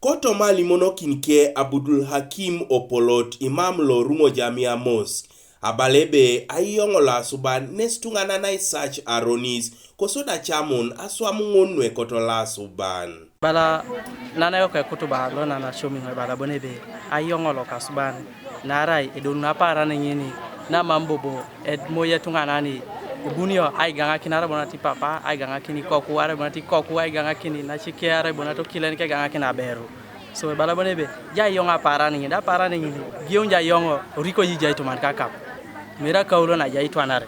Koto mali monokinke Abdul Hakim Opolot imam lo rumo jamia mosque abalebe ayongo la suban nestungana na search aronis kosoda chamon aswamungonwe koto la suban bala nana yo kutuba lo nana shomi bala bonebe ayongo Lokasuban narai eduna para ngini na mambobo ed moye tungana ni bunio ay ganga kinara bonati papa ay ganga kini koku are bonati koku ay ganga kini na chike are bonato kilen ke ganga kina beru so bala bonebe ja yonga para ni da para ni gion ja yongo riko yi jay to man kakap mira kaulo na jay to anare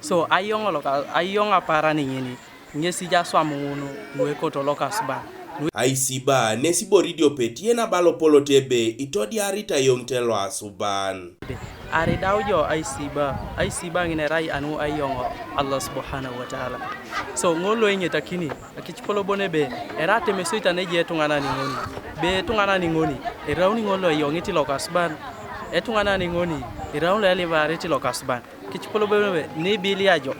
so ayonga para ni ngini ngesi ja swamunguno no ekoto Lokasuban Aisiba nesiboridio petiena balo polotebe itodi arita yongtelo asuban are dawjo Aisiba ngine rai anu ayongo Allah subhanahu wa ta'ala so ngolo nyeta kini akichpolo bonebe erate mesuita neje tungana ni ngoni be tungana ni ngoni erauni ngolo ayongiti Lokasuban etungana ni ngoni erauni le vareti Lokasuban kichpolo bonebe ne biliajo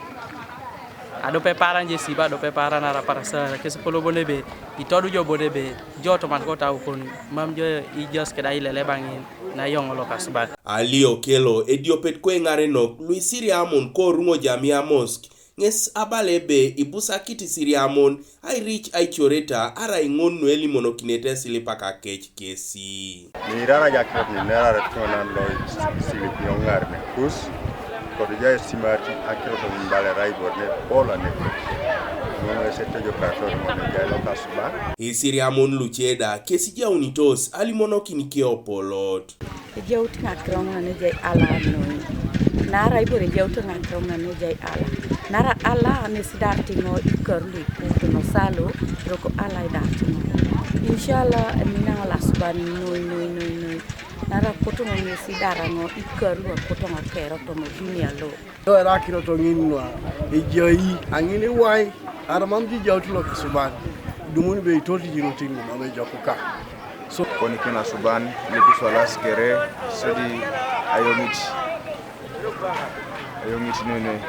ado preparan je siba do preparan ara para sa ke sepolo bonebe itodu jo bonebe joto man ko taw kon mam jo I just ke dai lele bangin na yongo Lokasuban alio kelo ediopet ko ngare no Isiriamun ko rungo jamia mosque nges abalebe ibusa kiti Isiriamun ai rich ai choreta ara ingon noeli monokinete silipaka kech kesi ni rara jakret ni nera retona lo silip yongar ne kus Kodja estimati akiro to mbale raibor ne pola ne mono sette jo kator mono ja Lokasuban Isiriamun lucheda kesi ja unitos alimono kinike Opolot jewt ngakrong ne jay ala no na raibor jewt ngakrong ne jay ala nara ala ne sidarti no ikorli puto no salo roko ala darti inshallah mina Lokasuban no nara koto ngene sidara no ikorlo koto ngakero to no dunia lo to era kiro to nginwa ejoyi angini wai aramam ji jawtu Lokasuban dumuni be tolti jino tingu mame jokuka so koni kena suban lebi solas kere sodi ayongit nene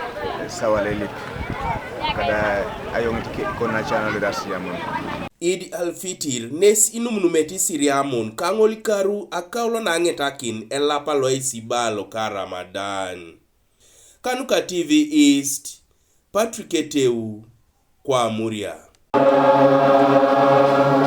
sawaleli kada ayongit ke kona channel Isiriamun Al-Fitr nes inumnumeti Isiriamun kangoli karu akaulo nangetakin elapa lo isibalo ka Ramadan Kanuka TV East Patrick Eteu kwa Muria